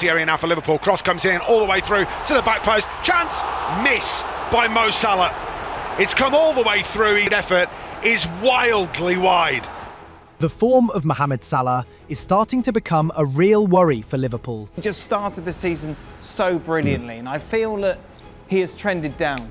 Area now for Liverpool. Cross comes in all the way through to the back post. Chance, miss by Mo Salah. It's come all the way through. Effort is wildly wide. The form of Mohamed Salah is starting to become a real worry for Liverpool. He just started the season so brilliantly, and I feel that he has trended down.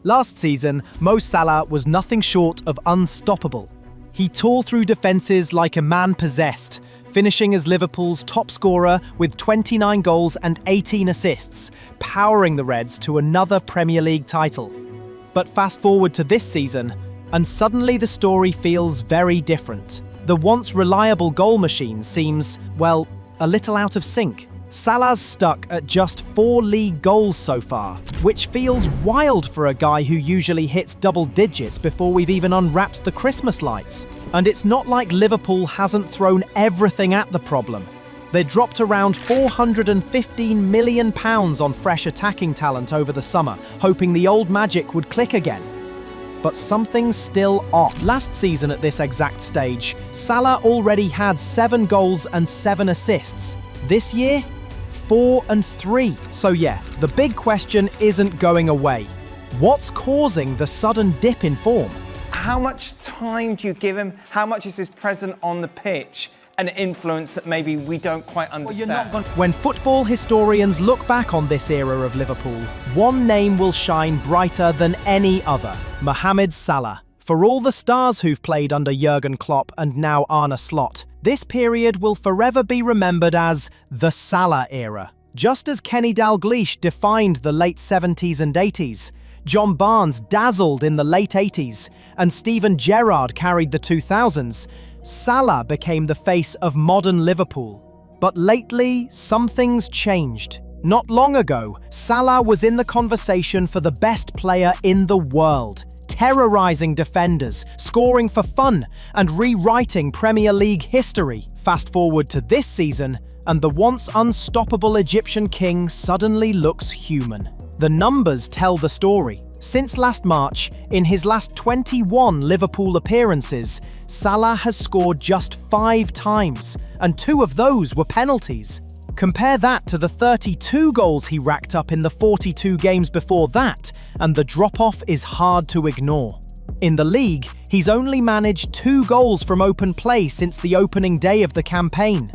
Last season, Mo Salah was nothing short of unstoppable. He tore through defences like a man possessed, finishing as Liverpool's top scorer with 29 goals and 18 assists, powering the Reds to another Premier League title. But fast forward to this season, and suddenly the story feels very different. The once reliable goal machine seems, well, a little out of sync. Salah's stuck at just 4 league goals so far, which feels wild for a guy who usually hits double digits before we've even unwrapped the Christmas lights. And it's not like Liverpool hasn't thrown everything at the problem. They dropped around £415 million on fresh attacking talent over the summer, hoping the old magic would click again. But something's still off. Last season at this exact stage, Salah already had 7 goals and 7 assists. This year, 4 and 3. So yeah, the big question isn't going away. What's causing the sudden dip in form? How much time do you give him? How much is his presence on the pitch an influence that maybe we don't quite understand? When football historians look back on this era of Liverpool, one name will shine brighter than any other: Mohamed Salah. For all the stars who've played under Jurgen Klopp and now Arne Slot, this period will forever be remembered as the Salah Era. Just as Kenny Dalglish defined the late 70s and 80s, John Barnes dazzled in the late 80s, and Steven Gerrard carried the 2000s, Salah became the face of modern Liverpool. But lately, something's changed. Not long ago, Salah was in the conversation for the best player in the world, terrorising defenders, scoring for fun, and rewriting Premier League history. Fast forward to this season, and the once unstoppable Egyptian king suddenly looks human. The numbers tell the story. Since last March, in his last 21 Liverpool appearances, Salah has scored just 5 times, and 2 of those were penalties. Compare that to the 32 goals he racked up in the 42 games before that, and the drop-off is hard to ignore. In the league, he's only managed 2 goals from open play since the opening day of the campaign.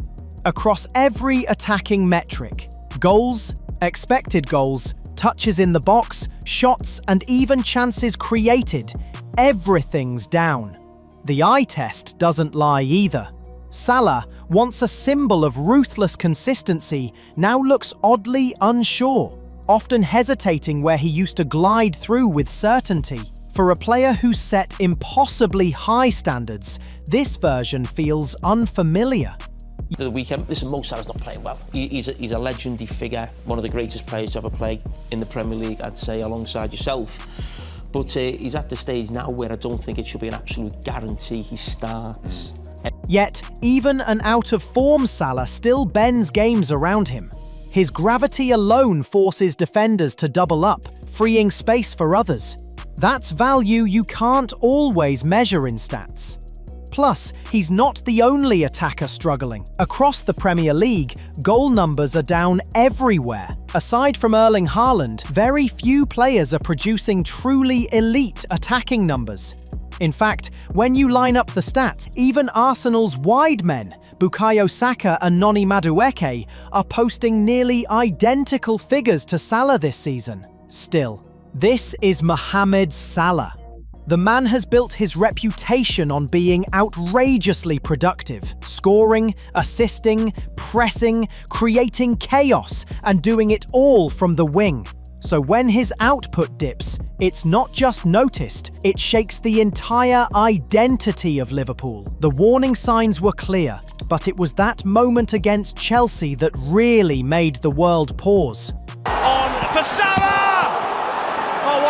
Across every attacking metric, goals, expected goals, touches in the box, shots, and even chances created, everything's down. The eye test doesn't lie either. Salah, once a symbol of ruthless consistency, now looks oddly unsure, often hesitating where he used to glide through with certainty. For a player who's set impossibly high standards, this version feels unfamiliar. The weekend, listen, Mo Salah's not playing well. He's a legendary figure, one of the greatest players to ever play in the Premier League, I'd say, alongside yourself. But he's at the stage now where I don't think it should be an absolute guarantee he starts. Yet, even an out-of-form Salah still bends games around him. His gravity alone forces defenders to double up, freeing space for others. That's value you can't always measure in stats. Plus, he's not the only attacker struggling. Across the Premier League, goal numbers are down everywhere. Aside from Erling Haaland, very few players are producing truly elite attacking numbers. In fact, when you line up the stats, even Arsenal's wide men, Bukayo Saka and Noni Madueke, are posting nearly identical figures to Salah this season. Still, this is Mohamed Salah. The man has built his reputation on being outrageously productive, scoring, assisting, pressing, creating chaos, and doing it all from the wing. So when his output dips, it's not just noticed, it shakes the entire identity of Liverpool. The warning signs were clear, but it was that moment against Chelsea that really made the world pause. On for Salah!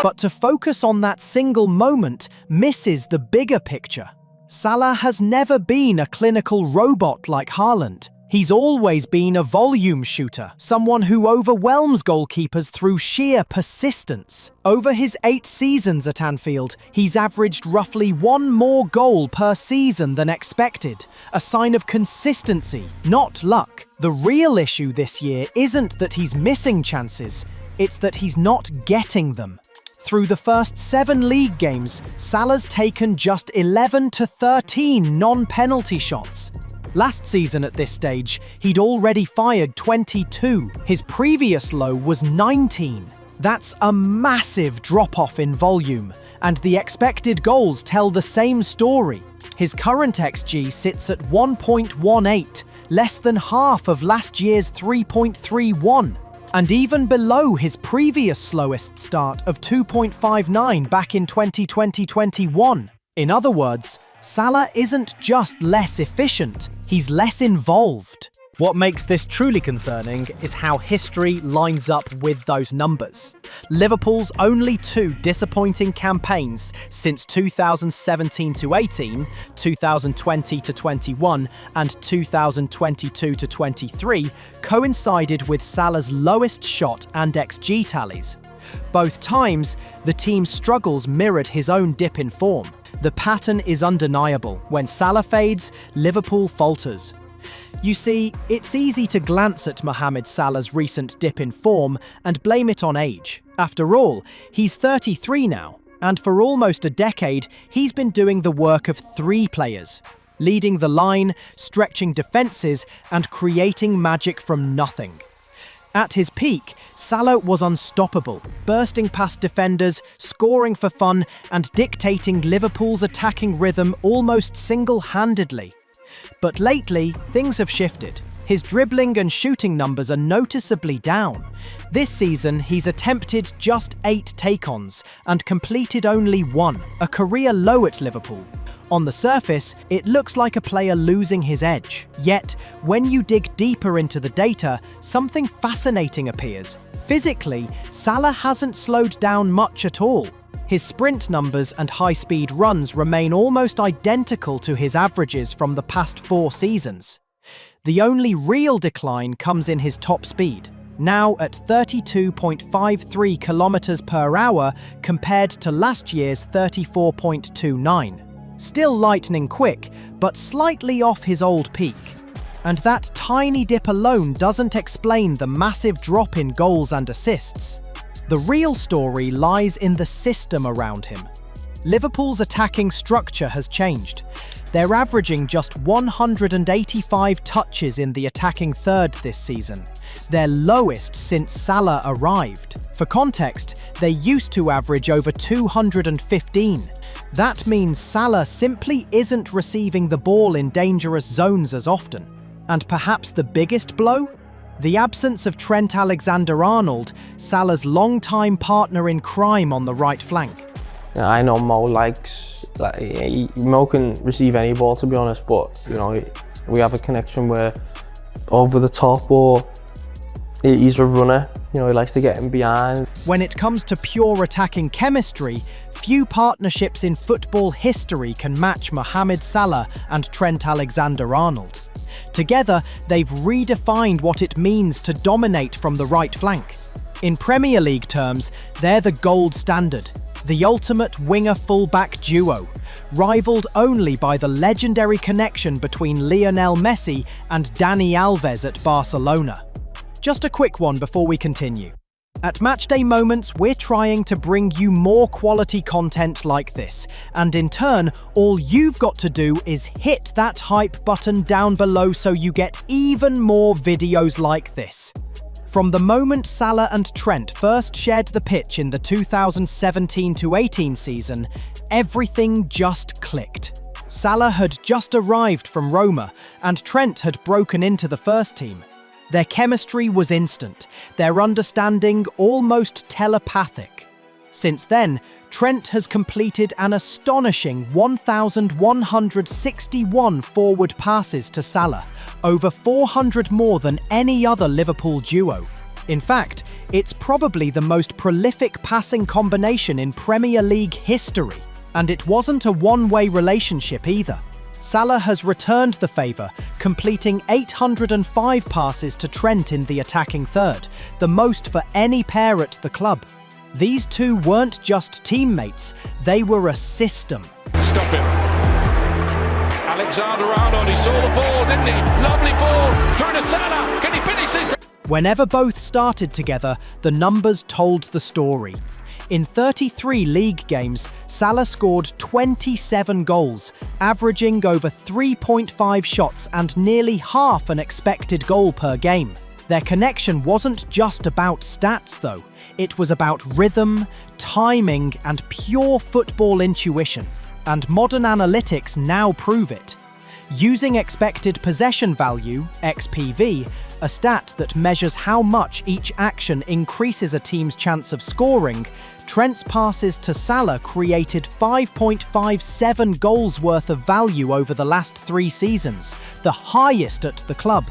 But to focus on that single moment misses the bigger picture. Salah has never been a clinical robot like Haaland. He's always been a volume shooter, someone who overwhelms goalkeepers through sheer persistence. Over his 8 seasons at Anfield, he's averaged roughly 1 more goal per season than expected, a sign of consistency, not luck. The real issue this year isn't that he's missing chances, it's that he's not getting them. Through the first 7 league games, Salah's taken just 11 to 13 non-penalty shots. Last season at this stage, he'd already fired 22. His previous low was 19. That's a massive drop-off in volume, and the expected goals tell the same story. His current XG sits at 1.18, less than half of last year's 3.31, and even below his previous slowest start of 2.59 back in 2020-21. In other words, Salah isn't just less efficient, he's less involved. What makes this truly concerning is how history lines up with those numbers. Liverpool's only 2 disappointing campaigns since 2017-18, 2020-21, and 2022-23 coincided with Salah's lowest shot and XG tallies. Both times, the team's struggles mirrored his own dip in form. The pattern is undeniable. When Salah fades, Liverpool falters. You see, it's easy to glance at Mohamed Salah's recent dip in form and blame it on age. After all, he's 33 now, and for almost a decade, he's been doing the work of 3 players, leading the line, stretching defences, and creating magic from nothing. At his peak, Salah was unstoppable, bursting past defenders, scoring for fun, and dictating Liverpool's attacking rhythm almost single-handedly. But lately, things have shifted. His dribbling and shooting numbers are noticeably down. This season, he's attempted just 8 take-ons and completed only 1, a career low at Liverpool. On the surface, it looks like a player losing his edge. Yet, when you dig deeper into the data, something fascinating appears. Physically, Salah hasn't slowed down much at all. His sprint numbers and high-speed runs remain almost identical to his averages from the past 4 seasons. The only real decline comes in his top speed, now at 32.53 kilometers per hour compared to last year's 34.29. Still lightning quick, but slightly off his old peak. And that tiny dip alone doesn't explain the massive drop in goals and assists. The real story lies in the system around him. Liverpool's attacking structure has changed. They're averaging just 185 touches in the attacking third this season, their lowest since Salah arrived. For context, they used to average over 215. That means Salah simply isn't receiving the ball in dangerous zones as often. And perhaps the biggest blow? The absence of Trent Alexander-Arnold, Salah's longtime partner in crime on the right flank. I know Mo Mo can receive any ball, to be honest, but we have a connection where over the top, or he's a runner, he likes to get in behind. When it comes to pure attacking chemistry, few partnerships in football history can match Mohamed Salah and Trent Alexander-Arnold. Together, they've redefined what it means to dominate from the right flank. In Premier League terms, they're the gold standard, the ultimate winger-fullback duo, rivaled only by the legendary connection between Lionel Messi and Dani Alves at Barcelona. Just a quick one before we continue. At Matchday Moments, we're trying to bring you more quality content like this, and in turn, all you've got to do is hit that hype button down below so you get even more videos like this. From the moment Salah and Trent first shared the pitch in the 2017-18 season, everything just clicked. Salah had just arrived from Roma, and Trent had broken into the first team. Their chemistry was instant, their understanding almost telepathic. Since then, Trent has completed an astonishing 1,161 forward passes to Salah, over 400 more than any other Liverpool duo. In fact, it's probably the most prolific passing combination in Premier League history. And it wasn't a one-way relationship either. Salah has returned the favour, completing 805 passes to Trent in the attacking third, the most for any pair at the club. These two weren't just teammates, they were a system. Stop him. Alexander-Arnold, he saw the ball, didn't he? Lovely ball, through to Salah, can he finish this? Whenever both started together, the numbers told the story. In 33 league games, Salah scored 27 goals, averaging over 3.5 shots and nearly half an expected goal per game. Their connection wasn't just about stats though, it was about rhythm, timing and pure football intuition. And modern analytics now prove it. Using expected possession value, XPV, a stat that measures how much each action increases a team's chance of scoring, Trent's passes to Salah created 5.57 goals worth of value over the last 3 seasons, the highest at the club.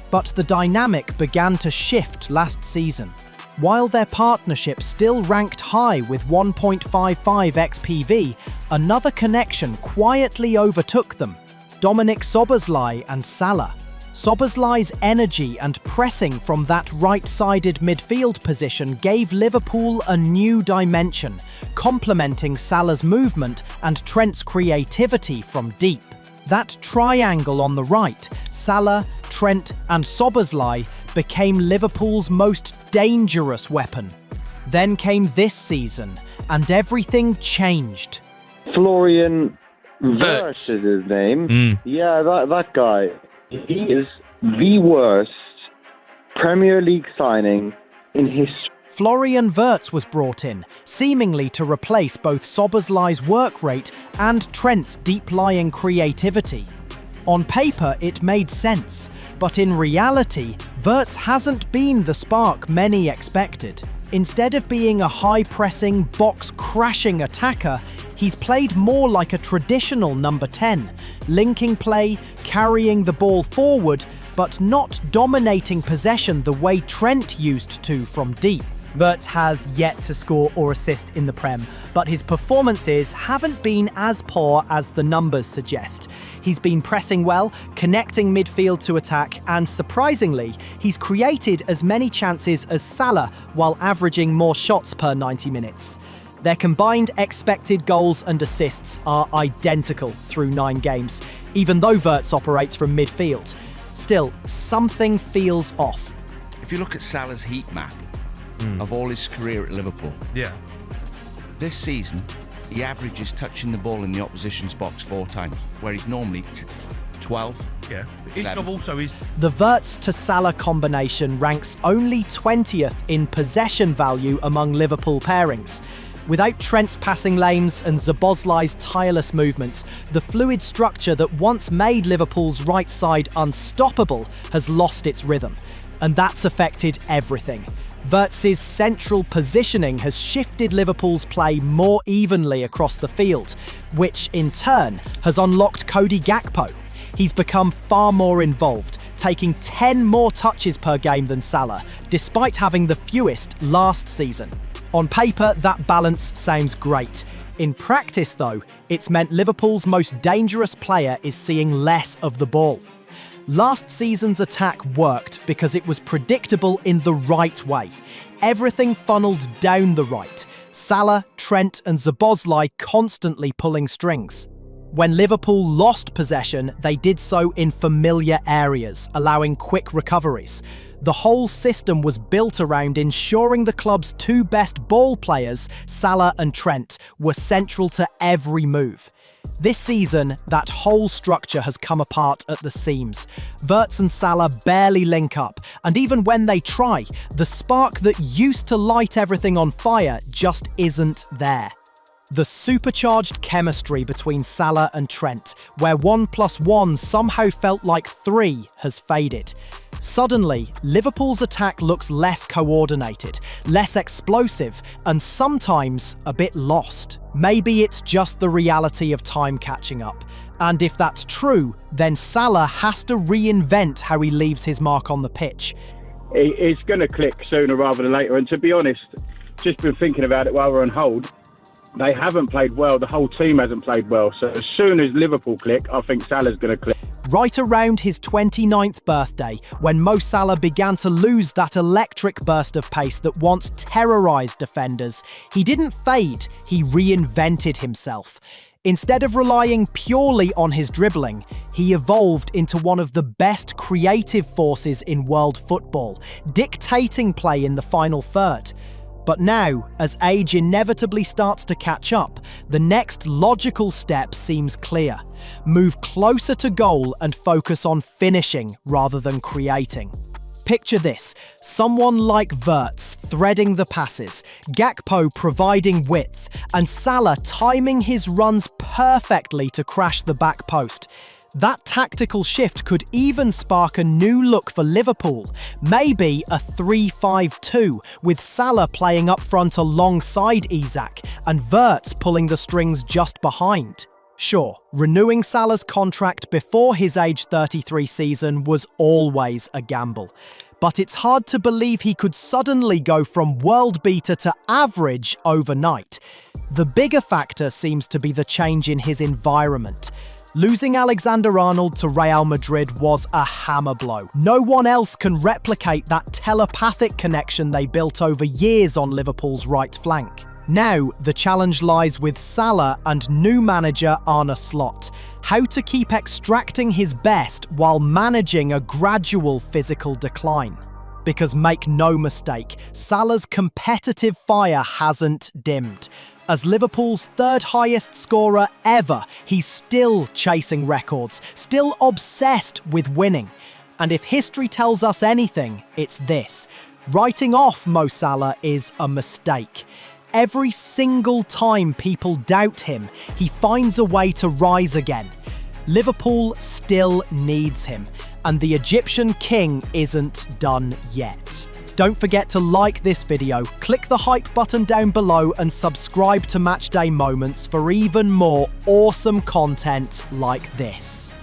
But the dynamic began to shift last season. While their partnership still ranked high with 1.55 XPV, another connection quietly overtook them: Dominic Szoboszlai and Salah. Szoboszlai's energy and pressing from that right-sided midfield position gave Liverpool a new dimension, complementing Salah's movement and Trent's creativity from deep. That triangle on the right, Salah, Trent and Szoboszlai, became Liverpool's most dangerous weapon. Then came this season, and everything changed. Florian Wirtz is his name. Yeah, that guy. He is the worst Premier League signing in history. Florian Wirtz was brought in, seemingly to replace both Szoboszlai's work rate and Trent's deep-lying creativity. On paper, it made sense, but in reality, Wirtz hasn't been the spark many expected. Instead of being a high-pressing, box-crashing attacker, he's played more like a traditional number 10, linking play, carrying the ball forward, but not dominating possession the way Trent used to from deep. Wirtz has yet to score or assist in the Prem, but his performances haven't been as poor as the numbers suggest. He's been pressing well, connecting midfield to attack, and surprisingly, he's created as many chances as Salah while averaging more shots per 90 minutes. Their combined expected goals and assists are identical through 9 games, even though Wirtz operates from midfield. Still, something feels off. If you look at Salah's heat map of all his career at Liverpool, this season he averages touching the ball in the opposition's box 4 times, where he's normally 12. His job also is... The Wirtz to Salah combination ranks only 20th in possession value among Liverpool pairings. Without Trent's passing lanes and Szoboszlai's tireless movements, the fluid structure that once made Liverpool's right side unstoppable has lost its rhythm. And that's affected everything. Wirtz's central positioning has shifted Liverpool's play more evenly across the field, which in turn has unlocked Cody Gakpo. He's become far more involved, taking 10 more touches per game than Salah, despite having the fewest last season. On paper, that balance sounds great. In practice, though, it's meant Liverpool's most dangerous player is seeing less of the ball. Last season's attack worked because it was predictable in the right way. Everything funneled down the right. Salah, Trent and Szoboszlai constantly pulling strings. When Liverpool lost possession, they did so in familiar areas, allowing quick recoveries. The whole system was built around ensuring the club's 2 best ball players, Salah and Trent, were central to every move. This season, that whole structure has come apart at the seams. Wirtz and Salah barely link up, and even when they try, the spark that used to light everything on fire just isn't there. The supercharged chemistry between Salah and Trent, where 1 + 1 somehow felt like 3, has faded. Suddenly, Liverpool's attack looks less coordinated, less explosive, and sometimes a bit lost. Maybe it's just the reality of time catching up. And if that's true, then Salah has to reinvent how he leaves his mark on the pitch. It's going to click sooner rather than later. And to be honest, just been thinking about it while we're on hold. they haven't played well. The whole team hasn't played well. So as soon as Liverpool click, I think Salah's going to click. Right around his 29th birthday, when Mo Salah began to lose that electric burst of pace that once terrorised defenders, he didn't fade, he reinvented himself. Instead of relying purely on his dribbling, he evolved into one of the best creative forces in world football, dictating play in the final third. But now, as age inevitably starts to catch up, the next logical step seems clear. Move closer to goal and focus on finishing rather than creating. Picture this, someone like Wirtz threading the passes, Gakpo providing width, and Salah timing his runs perfectly to crash the back post. That tactical shift could even spark a new look for Liverpool, maybe a 3-5-2, with Salah playing up front alongside Isak and Wirtz pulling the strings just behind. Sure, renewing Salah's contract before his age 33 season was always a gamble, but it's hard to believe he could suddenly go from world beater to average overnight. The bigger factor seems to be the change in his environment. Losing Alexander-Arnold to Real Madrid was a hammer blow. No one else can replicate that telepathic connection they built over years on Liverpool's right flank. Now, the challenge lies with Salah and new manager Arne Slot. How to keep extracting his best while managing a gradual physical decline. Because make no mistake, Salah's competitive fire hasn't dimmed. As Liverpool's third highest scorer ever, he's still chasing records, still obsessed with winning. And if history tells us anything, it's this. Writing off Mo Salah is a mistake. Every single time people doubt him, he finds a way to rise again. Liverpool still needs him, and the Egyptian king isn't done yet. Don't forget to like this video, click the hype button down below and subscribe to Matchday Moments for even more awesome content like this.